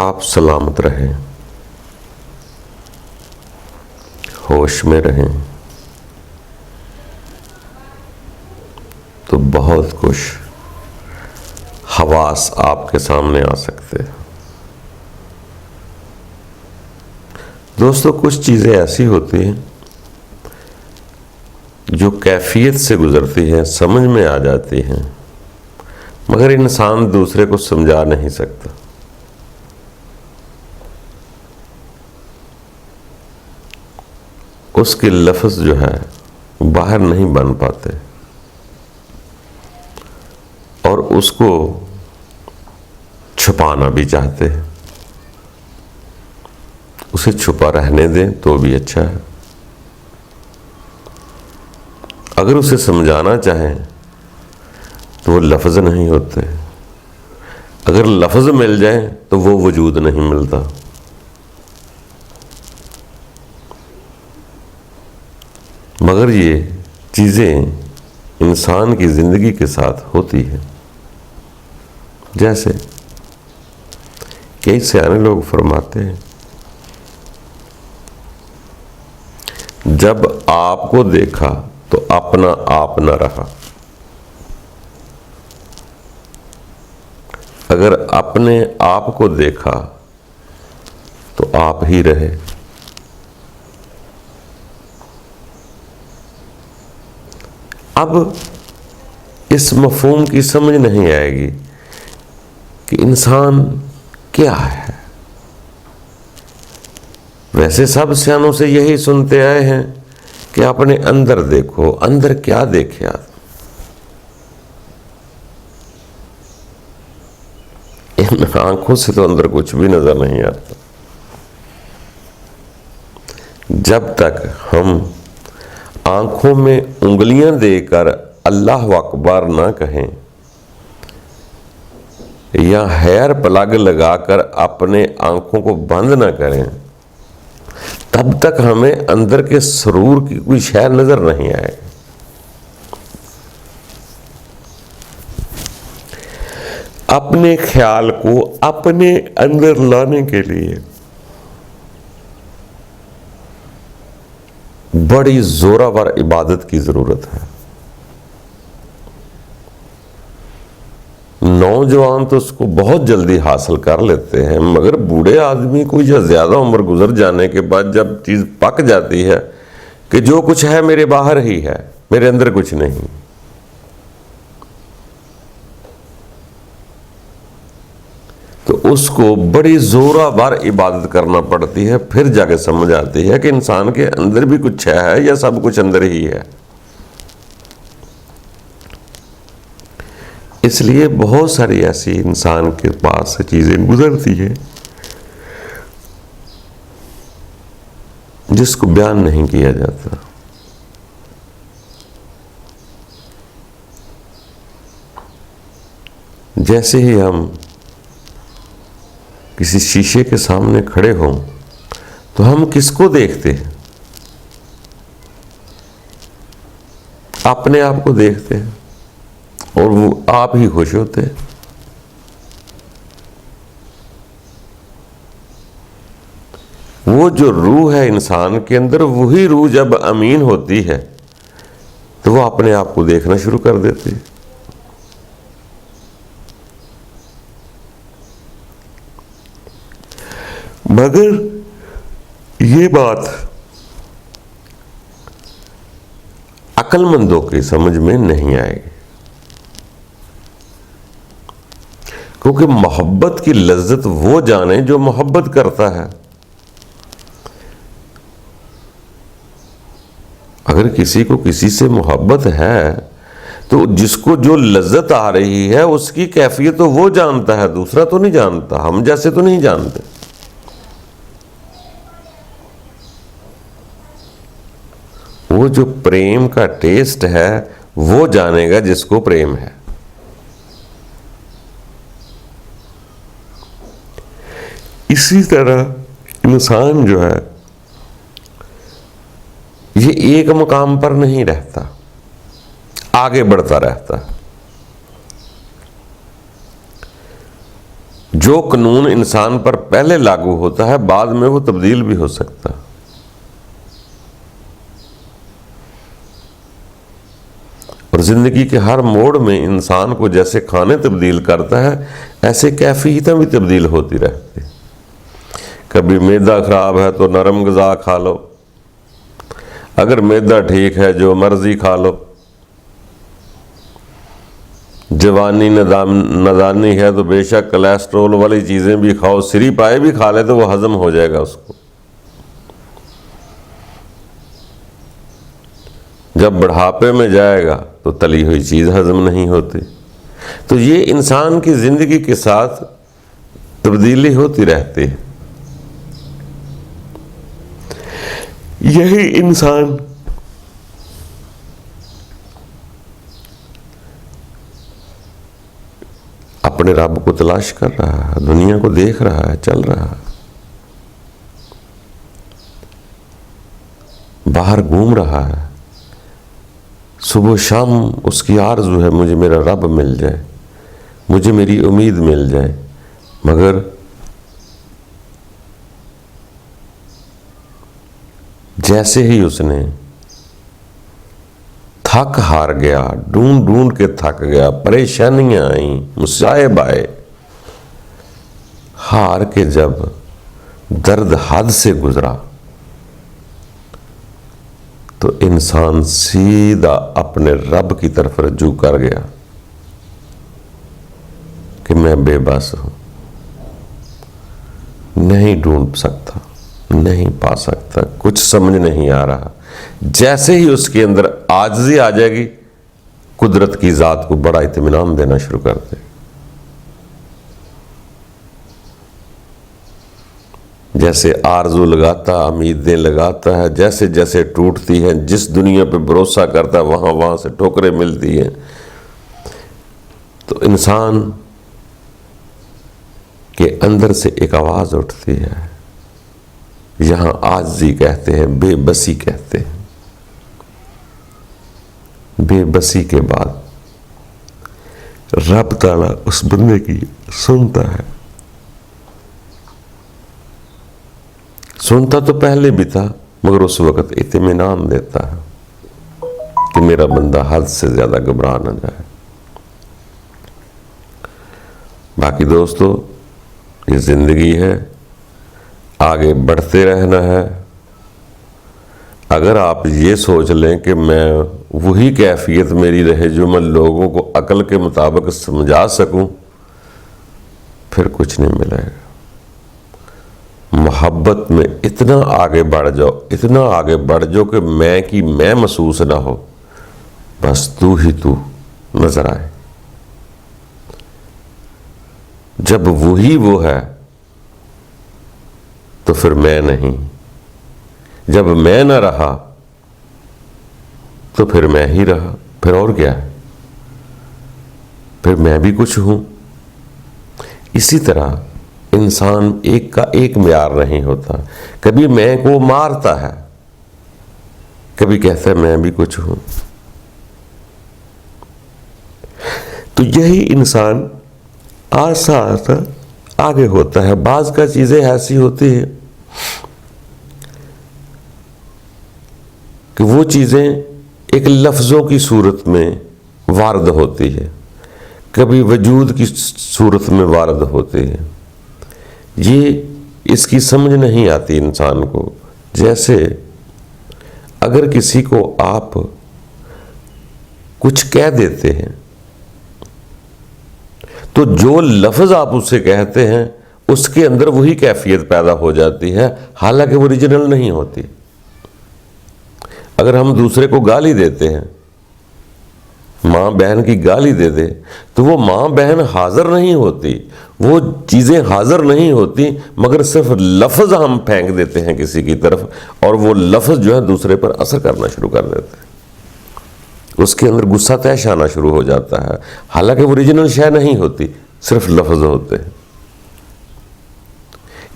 آپ سلامت رہیں، ہوش میں رہیں تو بہت کچھ حواس آپ کے سامنے آ سکتے ہیں۔ دوستو، کچھ چیزیں ایسی ہوتی ہیں جو کیفیت سے گزرتی ہیں، سمجھ میں آ جاتی ہیں، مگر انسان دوسرے کو سمجھا نہیں سکتا۔ اس کے لفظ جو ہے باہر نہیں بن پاتے اور اس کو چھپانا بھی چاہتے ہیں۔ اسے چھپا رہنے دیں تو بھی اچھا ہے۔ اگر اسے سمجھانا چاہیں تو وہ لفظ نہیں ہوتے، اگر لفظ مل جائیں تو وہ وجود نہیں ملتا۔ مگر یہ چیزیں انسان کی زندگی کے ساتھ ہوتی ہیں۔ جیسے کئی سیانے لوگ فرماتے ہیں، جب آپ کو دیکھا تو اپنا آپ نہ رہا، اگر اپنے آپ کو دیکھا تو آپ ہی رہے۔ اب اس مفہوم کی سمجھ نہیں آئے گی کہ انسان کیا ہے۔ ویسے سب سیانوں سے یہی سنتے آئے ہیں کہ اپنے اندر دیکھو۔ اندر کیا دیکھے آپ؟ ان آنکھوں سے تو اندر کچھ بھی نظر نہیں آتا۔ جب تک ہم آنکھوں میں انگلیاں دے کر اللہ اکبر نہ کہیں یا ہیئر پلگ لگا کر اپنے آنکھوں کو بند نہ کریں، تب تک ہمیں اندر کے سرور کی کوئی شے نظر نہیں آئے۔ اپنے خیال کو اپنے اندر لانے کے لیے بڑی زوراور عبادت کی ضرورت ہے۔ نوجوان تو اس کو بہت جلدی حاصل کر لیتے ہیں، مگر بوڑھے آدمی کو یا زیادہ عمر گزر جانے کے بعد جب چیز پک جاتی ہے کہ جو کچھ ہے میرے باہر ہی ہے، میرے اندر کچھ نہیں، تو اس کو بڑی زوراور عبادت کرنا پڑتی ہے، پھر جا کے سمجھ آتی ہے کہ انسان کے اندر بھی کچھ ہے یا سب کچھ اندر ہی ہے۔ اس لیے بہت ساری ایسی انسان کے پاس سے چیزیں گزرتی ہیں جس کو بیان نہیں کیا جاتا۔ جیسے ہی ہم کسی شیشے کے سامنے کھڑے ہوں تو ہم کس کو دیکھتے ہیں؟ اپنے آپ کو دیکھتے ہیں اور وہ آپ ہی خوش ہوتے ہیں۔ وہ جو روح ہے انسان کے اندر، وہی روح جب امین ہوتی ہے تو وہ اپنے آپ کو دیکھنا شروع کر دیتی ہے۔ مگر یہ بات عقل مندوں کی سمجھ میں نہیں آئے گی، کیونکہ محبت کی لذت وہ جانے جو محبت کرتا ہے۔ اگر کسی کو کسی سے محبت ہے تو جس کو جو لذت آ رہی ہے اس کی کیفیت تو وہ جانتا ہے، دوسرا تو نہیں جانتا، ہم جیسے تو نہیں جانتے۔ وہ جو پریم کا ٹیسٹ ہے وہ جانے گا جس کو پریم ہے۔ اسی طرح انسان جو ہے یہ ایک مقام پر نہیں رہتا، آگے بڑھتا رہتا۔ جو قانون انسان پر پہلے لاگو ہوتا ہے بعد میں وہ تبدیل بھی ہو سکتا ہے۔ اور زندگی کے ہر موڑ میں انسان کو جیسے کھانے تبدیل کرتا ہے ایسے کیفیتیں بھی تبدیل ہوتی رہتی۔ کبھی معدہ خراب ہے تو نرم غذا کھا لو، اگر معدہ ٹھیک ہے جو مرضی کھا لو۔ جوانی نادانی ہے تو بے شک کولیسٹرول والی چیزیں بھی کھاؤ، سری پائے بھی کھا لے تو وہ ہضم ہو جائے گا اس کو۔ جب بڑھاپے میں جائے گا تو تلی ہوئی چیز ہضم نہیں ہوتی۔ تو یہ انسان کی زندگی کے ساتھ تبدیلی ہوتی رہتی ہے۔ یہی انسان اپنے رب کو تلاش کر رہا ہے، دنیا کو دیکھ رہا ہے، چل رہا ہے، باہر گھوم رہا ہے، صبح و شام اس کی آرزو ہے مجھے میرا رب مل جائے، مجھے میری امید مل جائے، مگر جیسے ہی اس نے تھک ہار گیا، ڈھونڈ ڈھونڈ کے تھک گیا، پریشانیاں آئیں، مصائب آئے، ہار کے جب درد حد سے گزرا تو انسان سیدھا اپنے رب کی طرف رجوع کر گیا کہ میں بے بس ہوں، نہیں ڈھونڈ سکتا، نہیں پا سکتا، کچھ سمجھ نہیں آ رہا۔ جیسے ہی اس کے اندر عاجزی آ جائے گی، قدرت کی ذات کو بڑا اطمینان دینا شروع کر دے۔ جیسے آرزو لگاتا، امیدیں لگاتا ہے، جیسے جیسے ٹوٹتی ہیں، جس دنیا پہ بھروسہ کرتا ہے وہاں سے ٹھوکریں ملتی ہیں، تو انسان کے اندر سے ایک آواز اٹھتی ہے، یہاں عاجزی کہتے ہیں، بے بسی کہتے ہیں۔ بے بسی کے بعد رب تعالیٰ اس بندے کی سنتا ہے۔ سنتا تو پہلے بھی تھا، مگر اس وقت اطمینان دیتا ہے کہ میرا بندہ حد سے زیادہ گھبرا نہ جائے۔ باقی دوستو، یہ زندگی ہے، آگے بڑھتے رہنا ہے۔ اگر آپ یہ سوچ لیں کہ میں وہی کیفیت میری رہے جو میں لوگوں کو عقل کے مطابق سمجھا سکوں، پھر کچھ نہیں ملے گا۔ محبت میں اتنا آگے بڑھ جاؤ، اتنا آگے بڑھ جاؤ کہ میں کی میں محسوس نہ ہو، بس تو ہی تو نظر آئے۔ جب وہی وہ ہے تو پھر میں نہیں، جب میں نہ رہا تو پھر میں ہی رہا، پھر اور کیا ہے، پھر میں بھی کچھ ہوں۔ اسی طرح انسان ایک کا ایک معیار نہیں ہوتا، کبھی میں کو مارتا ہے، کبھی کہتا ہے میں بھی کچھ ہوں۔ تو یہی انسان آہستہ آہستہ آگے ہوتا ہے۔ بعض کا چیزیں ایسی ہوتی ہیں کہ وہ چیزیں ایک لفظوں کی صورت میں وارد ہوتی ہے، کبھی وجود کی صورت میں وارد ہوتی ہے۔ یہ اس کی سمجھ نہیں آتی انسان کو۔ جیسے اگر کسی کو آپ کچھ کہہ دیتے ہیں تو جو لفظ آپ اسے کہتے ہیں اس کے اندر وہی کیفیت پیدا ہو جاتی ہے، حالانکہ وہ اوریجنل نہیں ہوتی۔ اگر ہم دوسرے کو گالی دیتے ہیں، ماں بہن کی گالی دے دے، تو وہ ماں بہن حاضر نہیں ہوتی، وہ چیزیں حاضر نہیں ہوتی، مگر صرف لفظ ہم پھینک دیتے ہیں کسی کی طرف، اور وہ لفظ جو ہے دوسرے پر اثر کرنا شروع کر دیتے ہیں، اس کے اندر غصہ طیش آنا شروع ہو جاتا ہے، حالانکہ وہ اوریجنل شے نہیں ہوتی، صرف لفظ ہوتے ہیں۔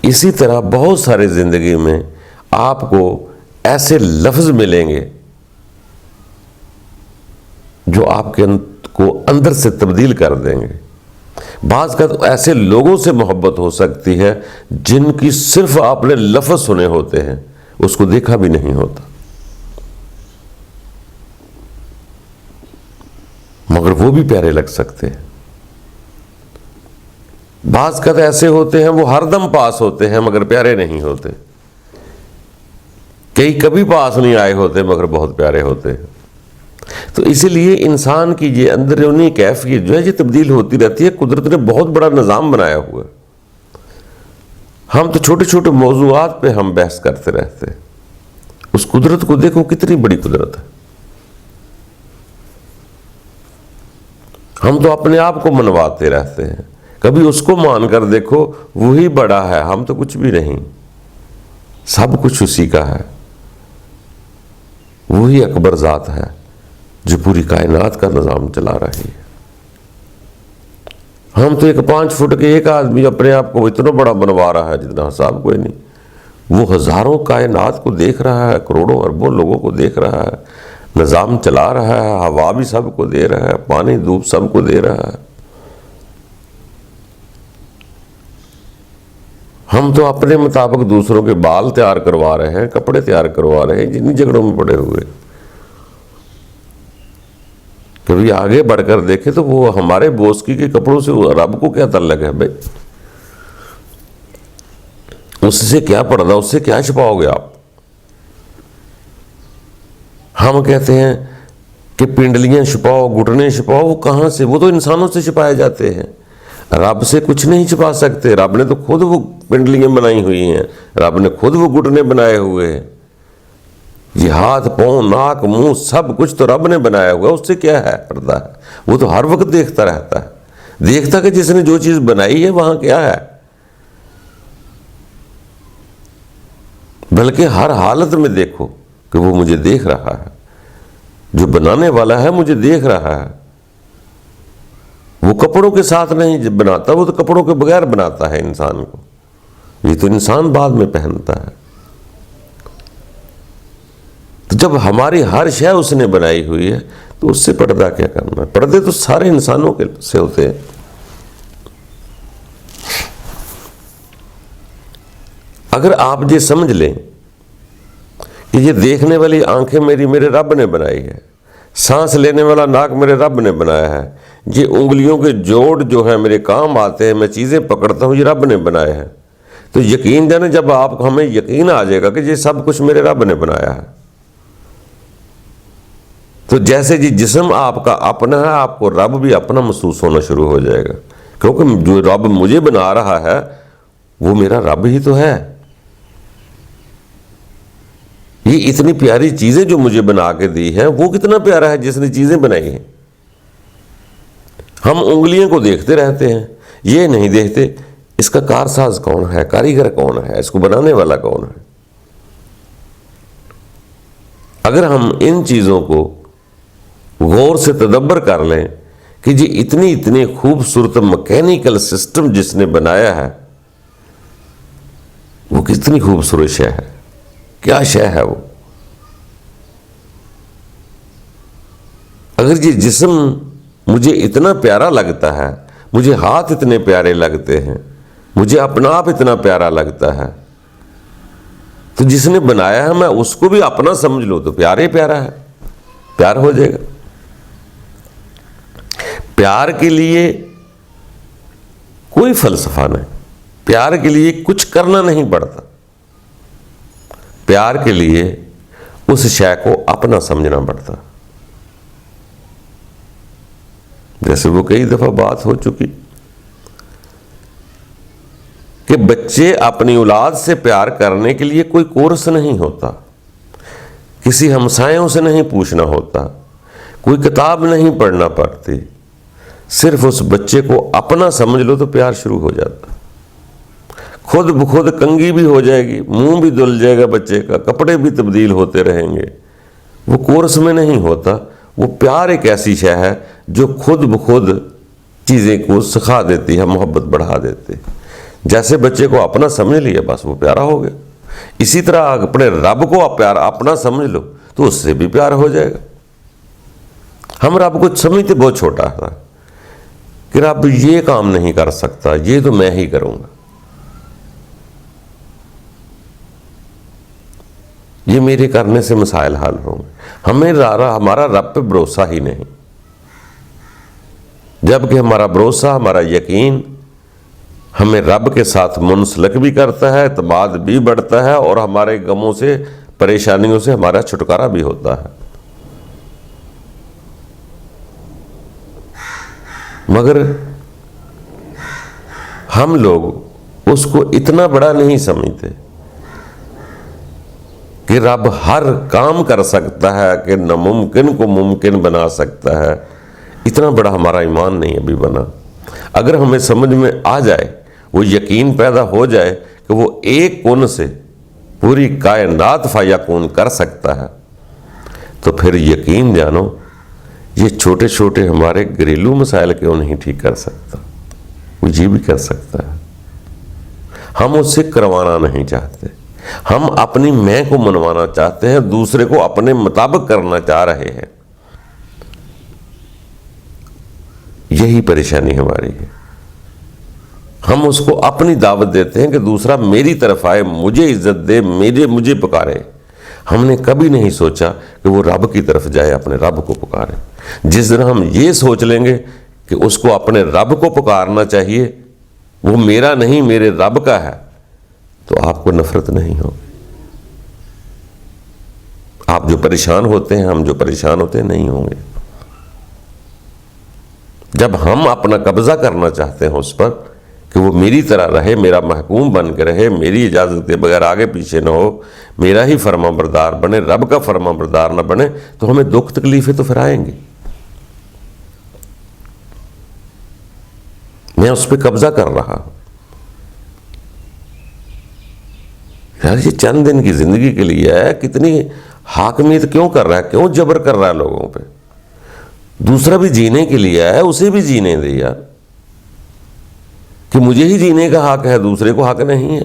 اسی طرح بہت سارے زندگی میں آپ کو ایسے لفظ ملیں گے جو آپ کو اندر سے تبدیل کر دیں گے، بعض کا تو ایسے لوگوں سے محبت ہو سکتی ہے جن کی صرف آپ نے لفظ سنے ہوتے ہیں، اس کو دیکھا بھی نہیں ہوتا، مگر وہ بھی پیارے لگ سکتے ہیں۔ بعض کا تو ایسے ہوتے ہیں وہ ہر دم پاس ہوتے ہیں مگر پیارے نہیں ہوتے، کئی کبھی پاس نہیں آئے ہوتے مگر بہت پیارے ہوتے ہیں۔ تو اسی لیے انسان کی یہ اندرونی کیفیت جو ہے یہ تبدیل ہوتی رہتی ہے۔ قدرت نے بہت بڑا نظام بنایا ہوا ہے، ہم تو چھوٹے چھوٹے موضوعات پہ ہم بحث کرتے رہتے ہیں، اس قدرت کو دیکھو کتنی بڑی قدرت ہے۔ ہم تو اپنے آپ کو منواتے رہتے ہیں، کبھی اس کو مان کر دیکھو وہی بڑا ہے، ہم تو کچھ بھی نہیں، سب کچھ اسی کا ہے، وہی اکبر ذات ہے جو پوری کائنات کا نظام چلا رہی ہے۔ ہم تو ایک 5 فٹ کے ایک آدمی اپنے آپ کو اتنا بڑا بنوا رہا ہے جتنا حساب کوئی نہیں، وہ ہزاروں کائنات کو دیکھ رہا ہے، کروڑوں اربوں لوگوں کو دیکھ رہا ہے، نظام چلا رہا ہے، ہوا بھی سب کو دے رہا ہے، پانی دھوپ سب کو دے رہا ہے۔ ہم تو اپنے مطابق دوسروں کے بال تیار کروا رہے ہیں، کپڑے تیار کروا رہے ہیں، جنہیں جھگڑوں میں پڑے ہوئے۔ کبھی آگے بڑھ کر دیکھیں تو وہ ہمارے بوسکی کے کپڑوں سے رب کو کیا تعلق ہے بھائی؟ اس سے کیا پردہ، اس سے کیا چھپاؤ گے آپ؟ ہم کہتے ہیں کہ پنڈلیاں چھپاؤ، گھٹنے چھپاؤ، وہ کہاں سے؟ وہ تو انسانوں سے چھپائے جاتے ہیں، رب سے کچھ نہیں چھپا سکتے۔ رب نے تو خود وہ پنڈلیاں بنائی ہوئی ہیں، رب نے خود وہ گھٹنے بنائے ہوئے ہیں، یہ ہاتھ پاؤں ناک منہ سب کچھ تو رب نے بنایا ہوا ہے، اس سے کیا ہے پردہ ہے؟ وہ تو ہر وقت دیکھتا رہتا ہے، دیکھتا کہ جس نے جو چیز بنائی ہے وہاں کیا ہے، بلکہ ہر حالت میں دیکھو کہ وہ مجھے دیکھ رہا ہے، جو بنانے والا ہے مجھے دیکھ رہا ہے۔ وہ کپڑوں کے ساتھ نہیں بناتا، وہ تو کپڑوں کے بغیر بناتا ہے انسان کو، یہ تو انسان بعد میں پہنتا ہے۔ تو جب ہماری ہر شے اس نے بنائی ہوئی ہے تو اس سے پردہ کیا کرنا ہے؟ پردے تو سارے انسانوں کے سے ہوتے ہیں۔ اگر آپ یہ سمجھ لیں کہ یہ دیکھنے والی آنکھیں میرے رب نے بنائی ہے، سانس لینے والا ناک میرے رب نے بنایا ہے، یہ انگلیوں کے جوڑ جو ہے میرے کام آتے ہیں، میں چیزیں پکڑتا ہوں، یہ رب نے بنایا ہے، تو یقین جانے جب آپ ہمیں یقین آ جائے گا کہ یہ سب کچھ میرے رب نے بنایا ہے، تو جیسے جی جسم آپ کا اپنا ہے، آپ کو رب بھی اپنا محسوس ہونا شروع ہو جائے گا، کیونکہ جو رب مجھے بنا رہا ہے وہ میرا رب ہی تو ہے۔ یہ اتنی پیاری چیزیں جو مجھے بنا کے دی ہیں، وہ کتنا پیارا ہے جس نے چیزیں بنائی ہیں۔ ہم انگلیوں کو دیکھتے رہتے ہیں، یہ نہیں دیکھتے اس کا کارساز کون ہے، کاریگر کون ہے، اس کو بنانے والا کون ہے۔ اگر ہم ان چیزوں کو غور سے تدبر کر لیں کہ جی اتنی خوبصورت مکینیکل سسٹم جس نے بنایا ہے وہ کتنی خوبصورت شے ہے، کیا شے ہے وہ۔ اگر یہ جسم مجھے اتنا پیارا لگتا ہے، مجھے ہاتھ اتنے پیارے لگتے ہیں، مجھے اپنا آپ اتنا پیارا لگتا ہے، تو جس نے بنایا ہے میں اس کو بھی اپنا سمجھ لو تو پیار ہی پیارا ہے، پیار ہو جائے گا۔ پیار کے لیے کوئی فلسفہ نہیں، پیار کے لیے کچھ کرنا نہیں پڑتا، پیار کے لیے اس شے کو اپنا سمجھنا پڑتا۔ جیسے وہ کئی دفعہ بات ہو چکی کہ بچے اپنی اولاد سے پیار کرنے کے لیے کوئی کورس نہیں ہوتا، کسی ہمسایوں سے نہیں پوچھنا ہوتا، کوئی کتاب نہیں پڑھنا پڑتی، صرف اس بچے کو اپنا سمجھ لو تو پیار شروع ہو جاتا۔ خود بخود کنگھی بھی ہو جائے گی، منہ بھی دھل جائے گا بچے کا، کپڑے بھی تبدیل ہوتے رہیں گے، وہ کورس میں نہیں ہوتا۔ وہ پیار ایک ایسی شے ہے جو خود بخود چیزیں کو سکھا دیتی ہے، محبت بڑھا دیتی ہے۔ جیسے بچے کو اپنا سمجھ لیا بس وہ پیارا ہو گیا، اسی طرح اپنے رب کو آپ پیار اپنا سمجھ لو تو اس سے بھی پیار ہو جائے گا۔ ہم رب کو سمجھتے بہت چھوٹا ہے، کہ رب یہ کام نہیں کر سکتا، یہ تو میں ہی کروں گا، یہ میرے کرنے سے مسائل حل ہوں گے۔ ہمارا رب پہ بھروسہ ہی نہیں، جبکہ ہمارا بھروسہ، ہمارا یقین ہمیں رب کے ساتھ منسلک بھی کرتا ہے، اعتماد بھی بڑھتا ہے، اور ہمارے غموں سے، پریشانیوں سے ہمارا چھٹکارا بھی ہوتا ہے۔ مگر ہم لوگ اس کو اتنا بڑا نہیں سمجھتے کہ رب ہر کام کر سکتا ہے، کہ ناممکن کو ممکن بنا سکتا ہے۔ اتنا بڑا ہمارا ایمان نہیں ابھی بنا۔ اگر ہمیں سمجھ میں آ جائے، وہ یقین پیدا ہو جائے کہ وہ ایک کن سے پوری کائنات فیکون کر سکتا ہے، تو پھر یقین جانو یہ چھوٹے چھوٹے ہمارے گھریلو مسائل کیوں نہیں ٹھیک کر سکتا، وہ یہ بھی کر سکتا ہے۔ ہم اس سے کروانا نہیں چاہتے، ہم اپنی میں کو منوانا چاہتے ہیں، دوسرے کو اپنے مطابق کرنا چاہ رہے ہیں۔ یہی پریشانی ہماری ہے۔ ہم اس کو اپنی دعوت دیتے ہیں کہ دوسرا میری طرف آئے، مجھے عزت دے، مجھے پکارے۔ ہم نے کبھی نہیں سوچا کہ وہ رب کی طرف جائے، اپنے رب کو پکارے۔ جس دن ہم یہ سوچ لیں گے کہ اس کو اپنے رب کو پکارنا چاہیے، وہ میرا نہیں میرے رب کا ہے، تو آپ کو نفرت نہیں ہوگی۔ آپ جو پریشان ہوتے ہیں، ہم جو پریشان ہوتے ہیں، نہیں ہوں گے۔ جب ہم اپنا قبضہ کرنا چاہتے ہیں اس پر کہ وہ میری طرح رہے، میرا محکوم بن کے رہے، میری اجازت کے بغیر آگے پیچھے نہ ہو، میرا ہی فرما بردار بنے، رب کا فرما بردار نہ بنے، تو ہمیں دکھ تکلیفیں تو پھر آئیں گی۔ میں اس پہ قبضہ کر رہا ہوں۔ یار یہ چند دن کی زندگی کے لیے ہے، کتنی حاکمیت کیوں کر رہا ہے، کیوں جبر کر رہا ہے لوگوں پہ؟ دوسرا بھی جینے کے لیے ہے، اسے بھی جینے دے یار، کہ مجھے ہی جینے کا حق ہے، دوسرے کو حق نہیں ہے۔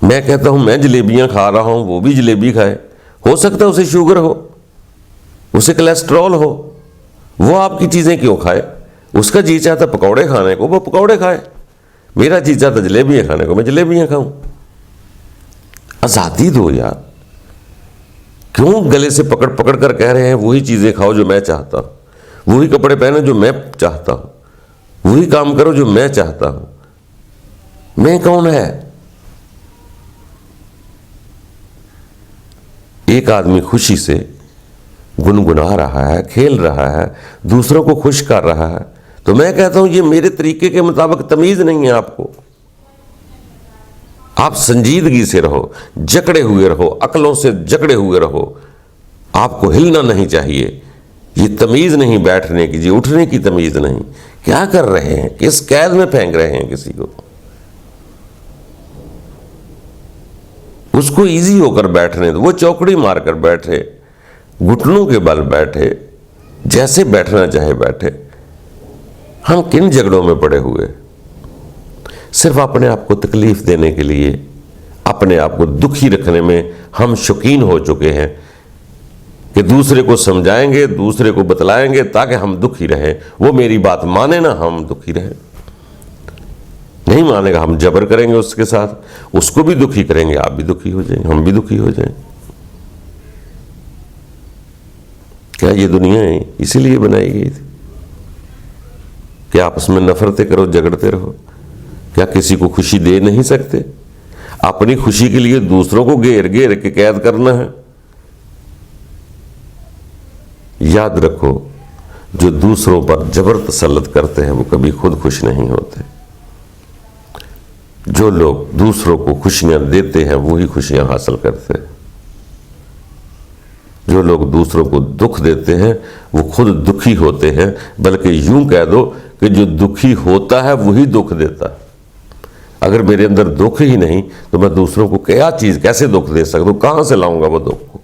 میں کہتا ہوں میں جلیبیاں کھا رہا ہوں، وہ بھی جلیبی کھائے، ہو سکتا ہے اسے شوگر ہو، اسے کولیسٹرول ہو، وہ آپ کی چیزیں کیوں کھائے؟ اس کا جی چاہتا پکوڑے کھانے کو وہ پکوڑے کھائے، میرا جی چاہتا جلیبیاں کھانے کو میں جلیبیاں کھاؤں۔ آزادی دو یار، کیوں گلے سے پکڑ پکڑ کر کہہ رہے ہیں وہی چیزیں کھاؤ جو میں چاہتا ہوں، وہی کپڑے پہنو جو میں چاہتا ہوں، وہی کام کرو جو میں چاہتا ہوں۔ میں کون ہے؟ ایک آدمی خوشی سے گنگنا رہا ہے، کھیل رہا ہے، دوسروں کو خوش کر رہا ہے، تو میں کہتا ہوں یہ میرے طریقے کے مطابق تمیز نہیں ہے آپ کو۔ آپ سنجیدگی سے رہو، جکڑے ہوئے رہو، عقلوں سے جکڑے ہوئے رہو، آپ کو ہلنا نہیں چاہیے۔ یہ تمیز نہیں بیٹھنے کی، یہ اٹھنے کی تمیز نہیں۔ کیا کر رہے ہیں؟ کس قید میں پھینک رہے ہیں کسی کو؟ اس کو ایزی ہو کر بیٹھنے دو، وہ چوکڑی مار کر بیٹھے، گھٹنوں کے بل بیٹھے، جیسے بیٹھنا چاہے بیٹھے۔ ہم کن جھگڑوں میں پڑے ہوئے؟ صرف اپنے آپ کو تکلیف دینے کے لیے، اپنے آپ کو دکھی رکھنے میں ہم شوقین ہو چکے ہیں کہ دوسرے کو سمجھائیں گے، دوسرے کو بتلائیں گے تاکہ ہم دکھی رہیں، وہ میری بات مانے نہ ہم دکھی رہیں۔ نہیں مانے گا ہم جبر کریں گے اس کے ساتھ، اس کو بھی دکھی کریں گے، آپ بھی دکھی ہو جائیں گے، ہم بھی دکھی ہو جائیں۔ کیا یہ دنیا اسی لیے بنائی گئی تھی کہ آپس میں نفرتیں کرو، جھگڑتے رہو؟ کیا کسی کو خوشی دے نہیں سکتے؟ اپنی خوشی کے لیے دوسروں کو گھیر گھیر کے قید کرنا ہے؟ یاد رکھو جو دوسروں پر جبر تسلط کرتے ہیں وہ کبھی خود خوش نہیں ہوتے۔ جو لوگ دوسروں کو خوشیاں دیتے ہیں وہی خوشیاں حاصل کرتے ہیں۔ جو لوگ دوسروں کو دکھ دیتے ہیں وہ خود دکھی ہوتے ہیں، بلکہ یوں کہہ دو کہ جو دکھی ہوتا ہے وہی دکھ دیتا ہے۔ اگر میرے اندر دکھ ہی نہیں تو میں دوسروں کو کیا چیز کیسے دکھ دے سکتا ہوں؟ کہاں سے لاؤں گا وہ دکھ کو؟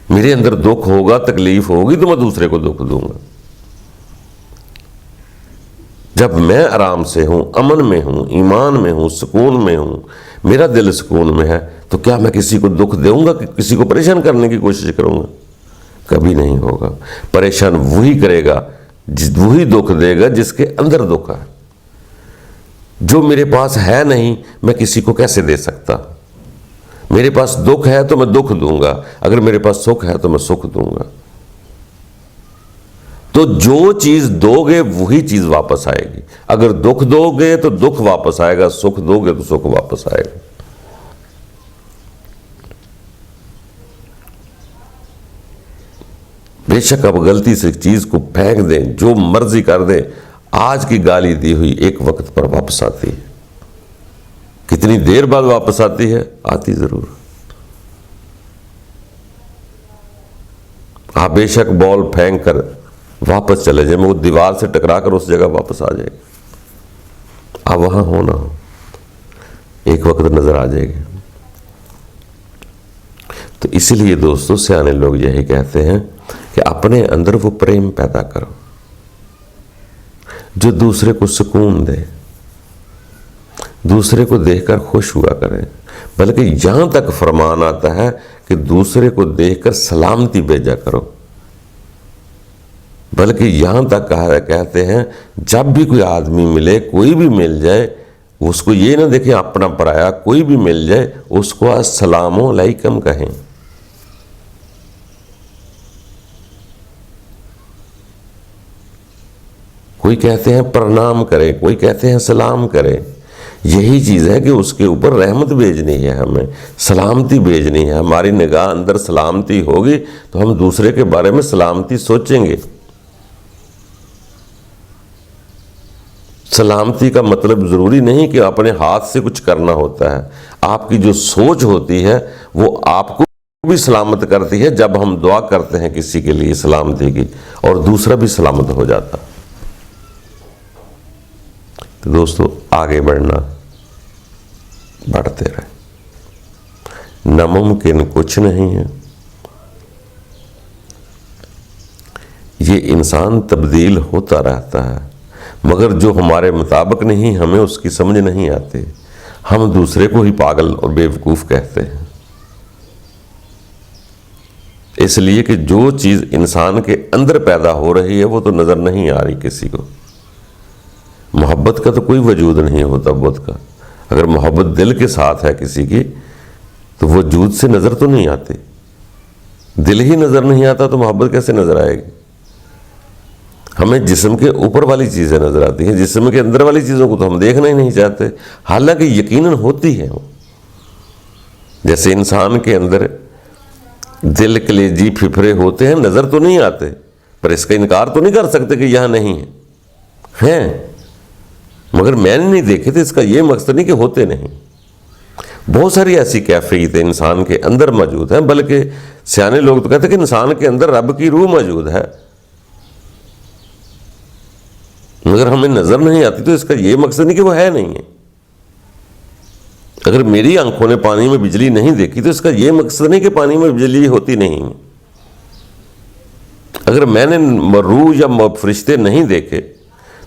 میرے اندر دکھ ہوگا، تکلیف ہوگی تو میں دوسرے کو دکھ دوں گا۔ جب میں آرام سے ہوں، امن میں ہوں، ایمان میں ہوں، سکون میں ہوں، میرا دل سکون میں ہے، تو کیا میں کسی کو دکھ دوں گا کہ کسی کو پریشان کرنے کی کوشش کروں گا؟ کبھی نہیں ہوگا۔ پریشان وہی کرے گا وہی دکھ دے گا جس کے اندر دکھ ہے. جو میرے پاس ہے نہیں میں کسی کو کیسے دے سکتا؟ میرے پاس دکھ ہے تو میں دکھ دوں گا، اگر میرے پاس سکھ ہے تو میں سکھ دوں گا. تو جو چیز دو گے وہی چیز واپس آئے گی. اگر دکھ دو گے تو دکھ واپس آئے گا، سکھ دو گے تو سکھ واپس آئے گا. بے شک آپ غلطی سے چیز کو پھینک دیں، جو مرضی کر دیں، آج کی گالی دی ہوئی ایک وقت پر واپس آتی ہے. کتنی دیر بعد واپس آتی ہے؟ آتی ضرور. آپ بے شک بال پھینک کر واپس چلے جائیں، وہ دیوار سے ٹکرا کر اس جگہ واپس آ جائے گی. آپ وہاں ہو نہ ہو، ایک وقت نظر آ جائے گی. تو اسی لیے دوستو سیانے لوگ یہی کہتے ہیں کہ اپنے اندر وہ پریم پیدا کرو جو دوسرے کو سکون دے، دوسرے کو دیکھ کر خوش ہوا کرے. بلکہ یہاں تک فرمان آتا ہے کہ دوسرے کو دیکھ کر سلامتی بھیجا کرو. بلکہ یہاں تک کہتے ہیں جب بھی کوئی آدمی ملے، کوئی بھی مل جائے، اس کو یہ نہ دیکھیں اپنا پرایا، کوئی بھی مل جائے اس کو السلام علیکم کہیں. کوئی کہتے ہیں پرنام کرے، کوئی کہتے ہیں سلام کرے. یہی چیز ہے کہ اس کے اوپر رحمت بھیجنی ہے، ہمیں سلامتی بھیجنی ہے. ہماری نگاہ اندر سلامتی ہوگی تو ہم دوسرے کے بارے میں سلامتی سوچیں گے. سلامتی کا مطلب ضروری نہیں کہ اپنے ہاتھ سے کچھ کرنا ہوتا ہے. آپ کی جو سوچ ہوتی ہے وہ آپ کو بھی سلامت کرتی ہے. جب ہم دعا کرتے ہیں کسی کے لیے سلامتی کی، اور دوسرا بھی سلامت ہو جاتا. تو دوستو آگے بڑھنا، بڑھتے رہے. ناممکن کچھ نہیں ہے. یہ انسان تبدیل ہوتا رہتا ہے، مگر جو ہمارے مطابق نہیں ہمیں اس کی سمجھ نہیں آتی. ہم دوسرے کو ہی پاگل اور بیوقوف کہتے ہیں. اس لیے کہ جو چیز انسان کے اندر پیدا ہو رہی ہے وہ تو نظر نہیں آ رہی کسی کو. محبت کا تو کوئی وجود نہیں ہوتا بت کا. اگر محبت دل کے ساتھ ہے کسی کی تو وجود سے نظر تو نہیں آتی. دل ہی نظر نہیں آتا تو محبت کیسے نظر آئے گی؟ ہمیں جسم کے اوپر والی چیزیں نظر آتی ہیں، جسم کے اندر والی چیزوں کو تو ہم دیکھنا ہی نہیں چاہتے، حالانکہ یقیناً ہوتی ہیں وہ. جیسے انسان کے اندر دل، کلیجی، پھپھڑے ہوتے ہیں، نظر تو نہیں آتے، پر اس کا انکار تو نہیں کر سکتے کہ یہاں نہیں ہیں. مگر میں نے نہیں دیکھے تھے، اس کا یہ مقصد نہیں کہ ہوتے نہیں. بہت ساری ایسی کیفیتیں انسان کے اندر موجود ہیں. بلکہ سیانے لوگ تو کہتے ہیں کہ انسان کے اندر رب کی روح موجود ہے، مگر ہمیں نظر نہیں آتی. تو اس کا یہ مقصد نہیں کہ وہ ہے نہیں ہے. اگر میری آنکھوں نے پانی میں بجلی نہیں دیکھی تو اس کا یہ مقصد نہیں کہ پانی میں بجلی ہوتی نہیں ہے. اگر میں نے روح یا فرشتے نہیں دیکھے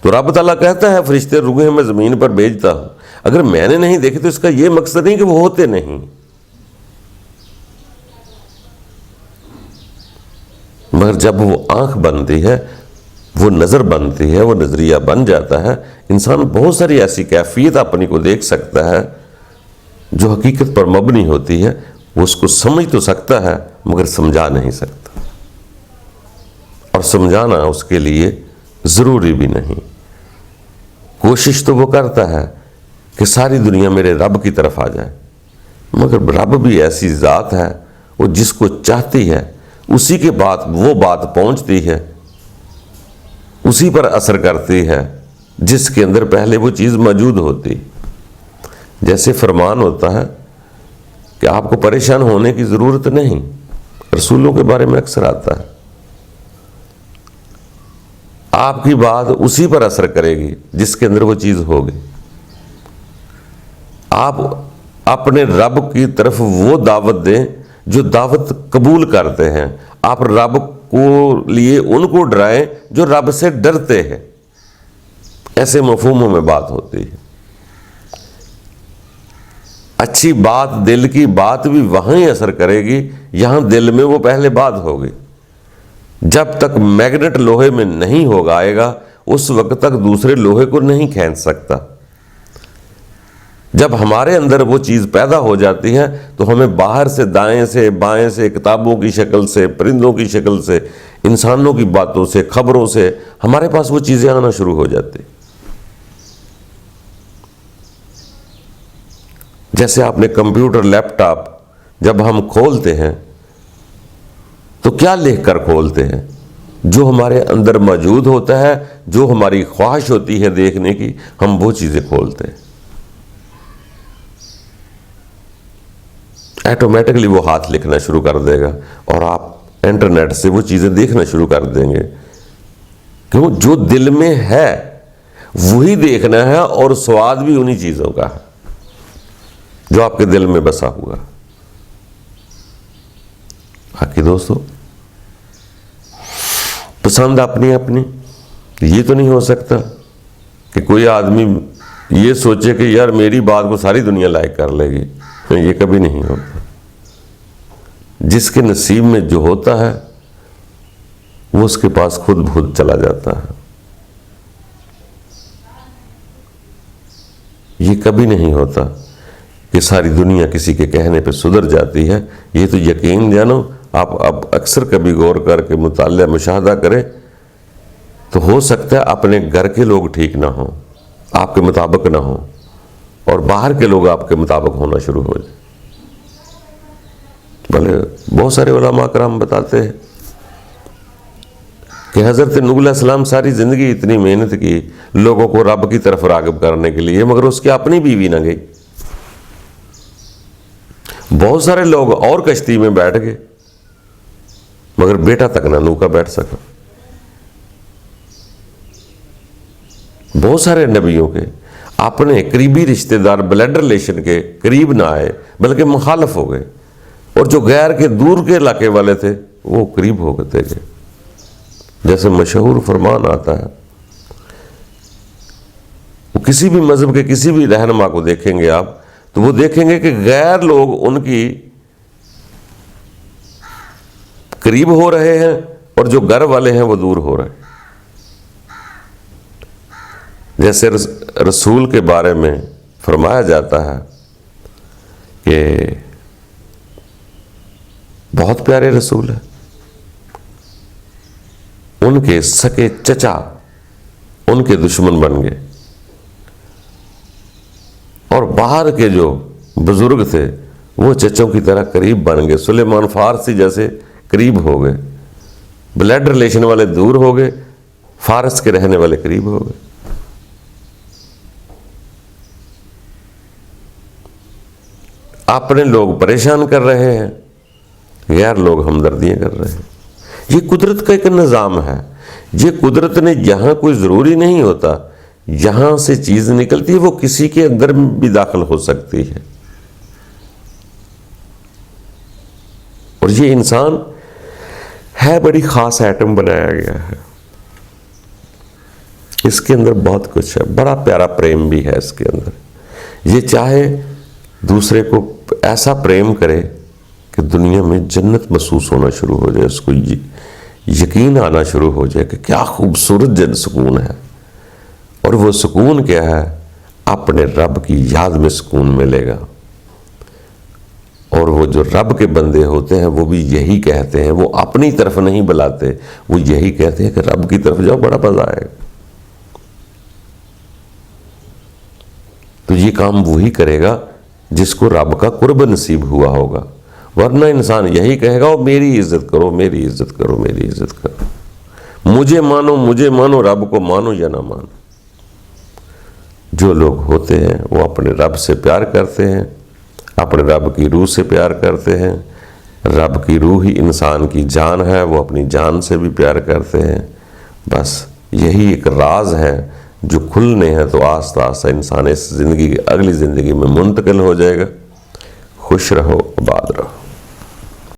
تو رب تعالیٰ کہتا ہے فرشتے روحیں میں زمین پر بھیجتا ہوں. اگر میں نے نہیں دیکھے تو اس کا یہ مقصد نہیں کہ وہ ہوتے نہیں. مگر جب وہ آنکھ بنتی ہے، وہ نظر بنتی ہے، وہ نظریہ بن جاتا ہے، انسان بہت ساری ایسی کیفیت اپنی کو دیکھ سکتا ہے جو حقیقت پر مبنی ہوتی ہے. وہ اس کو سمجھ تو سکتا ہے مگر سمجھا نہیں سکتا، اور سمجھانا اس کے لیے ضروری بھی نہیں. کوشش تو وہ کرتا ہے کہ ساری دنیا میرے رب کی طرف آ جائے، مگر رب بھی ایسی ذات ہے، وہ جس کو چاہتی ہے اسی کے بعد وہ بات پہنچتی ہے، اسی پر اثر کرتی ہے جس کے اندر پہلے وہ چیز موجود ہوتی. جیسے فرمان ہوتا ہے کہ آپ کو پریشان ہونے کی ضرورت نہیں. رسولوں کے بارے میں اکثر آتا ہے آپ کی بات اسی پر اثر کرے گی جس کے اندر وہ چیز ہوگی. آپ اپنے رب کی طرف وہ دعوت دیں جو دعوت قبول کرتے ہیں. آپ رب کو لیے ان کو ڈرائیں جو رب سے ڈرتے ہیں. ایسے مفہوموں میں بات ہوتی ہے. اچھی بات، دل کی بات بھی وہاں ہی اثر کرے گی، یہاں دل میں وہ پہلے بات ہوگی. جب تک میگنیٹ لوہے میں نہیں ہوگا آئے گا اس وقت تک دوسرے لوہے کو نہیں کھینچ سکتا۔ جب ہمارے اندر وہ چیز پیدا ہو جاتی ہے تو ہمیں باہر سے، دائیں سے، بائیں سے، کتابوں کی شکل سے، پرندوں کی شکل سے، انسانوں کی باتوں سے، خبروں سے ہمارے پاس وہ چیزیں آنا شروع ہو جاتی۔ جیسے آپ نے کمپیوٹر، لیپ ٹاپ جب ہم کھولتے ہیں تو کیا لکھ کر کھولتے ہیں؟ جو ہمارے اندر موجود ہوتا ہے، جو ہماری خواہش ہوتی ہے دیکھنے کی، ہم وہ چیزیں کھولتے ہیں۔ ایٹومیٹکلی وہ ہاتھ لکھنا شروع کر دے گا اور آپ انٹرنیٹ سے وہ چیزیں دیکھنا شروع کر دیں گے، کیوں؟ جو دل میں ہے وہی دیکھنا ہے، اور سواد بھی انہی چیزوں کا ہے جو آپ کے دل میں بسا ہوا۔ باقی دوستو، پسند اپنی اپنی، یہ تو نہیں ہو سکتا کہ کوئی آدمی یہ سوچے کہ یار میری بات کو ساری دنیا لائک کر لے گی، یہ کبھی نہیں ہوتا۔ جس کے نصیب میں جو ہوتا ہے وہ اس کے پاس خود بخود چلا جاتا ہے۔ یہ کبھی نہیں ہوتا کہ ساری دنیا کسی کے کہنے پہ سدھر جاتی ہے۔ یہ تو یقین جانو، آپ اب اکثر کبھی غور کر کے مطالعہ مشاہدہ کریں تو ہو سکتا ہے اپنے گھر کے لوگ ٹھیک نہ ہوں، آپ کے مطابق نہ ہوں، اور باہر کے لوگ آپ کے مطابق ہونا شروع ہو جائیں۔ بھلے بہت سارے علماء کرام بتاتے ہیں کہ حضرت نوح علیہ السلام ساری زندگی اتنی محنت کی لوگوں کو رب کی طرف راغب کرنے کے لیے، مگر اس کی اپنی بیوی نہ گئی۔ بہت سارے لوگ اور کشتی میں بیٹھ گئے مگر بیٹا تک نہ نوح کا بیٹھ سکا۔ بہت سارے نبیوں کے اپنے قریبی رشتہ دار بلڈ ریلیشن کے قریب نہ آئے بلکہ مخالف ہو گئے، اور جو غیر کے دور کے علاقے والے تھے وہ قریب ہو گئے تھے۔ جیسے مشہور فرمان آتا ہے، وہ کسی بھی مذہب کے کسی بھی رہنما کو دیکھیں گے آپ تو وہ دیکھیں گے کہ غیر لوگ ان کی قریب ہو رہے ہیں اور جو گھر والے ہیں وہ دور ہو رہے ہیں۔ جیسے رسول کے بارے میں فرمایا جاتا ہے کہ بہت پیارے رسول ہیں، ان کے سکے چچا ان کے دشمن بن گئے، اور باہر کے جو بزرگ تھے وہ چچوں کی طرح قریب بن گئے۔ سلیمان فارسی جیسے قریب ہو گئے، بلڈ ریلیشن والے دور ہو گئے، فارس کے رہنے والے قریب ہو گئے۔ اپنے لوگ پریشان کر رہے ہیں، غیر لوگ ہمدردیاں کر رہے ہیں۔ یہ قدرت کا ایک نظام ہے۔ یہ قدرت نے جہاں کوئی ضروری نہیں ہوتا، جہاں سے چیز نکلتی ہے وہ کسی کے اندر بھی داخل ہو سکتی ہے، اور یہ انسان ہے بڑی خاص ایٹم بنایا گیا ہے۔ اس کے اندر بہت کچھ ہے، بڑا پیارا پریم بھی ہے اس کے اندر۔ یہ چاہے دوسرے کو ایسا پریم کرے کہ دنیا میں جنت محسوس ہونا شروع ہو جائے، اس کو یقین آنا شروع ہو جائے کہ کیا خوبصورت جن سکون ہے۔ اور وہ سکون کیا ہے؟ اپنے رب کی یاد میں سکون ملے گا۔ اور وہ جو رب کے بندے ہوتے ہیں وہ بھی یہی کہتے ہیں، وہ اپنی طرف نہیں بلاتے، وہ یہی کہتے ہیں کہ رب کی طرف جاؤ، بڑا مزہ آئے گا۔ تو یہ کام وہی کرے گا جس کو رب کا قرب نصیب ہوا ہوگا، ورنہ انسان یہی کہے گا وہ میری عزت کرو، میری عزت کرو، میری عزت کرو، مجھے مانو، مجھے مانو، رب کو مانو یا نہ مانو۔ جو لوگ ہوتے ہیں وہ اپنے رب سے پیار کرتے ہیں، اپنے رب کی روح سے پیار کرتے ہیں۔ رب کی روح ہی انسان کی جان ہے، وہ اپنی جان سے بھی پیار کرتے ہیں۔ بس یہی ایک راز ہے جو کھلنے ہیں تو آہستہ آہستہ انسان اس زندگی اگلی زندگی میں منتقل ہو جائے گا۔ خوش رہو، آباد رہو۔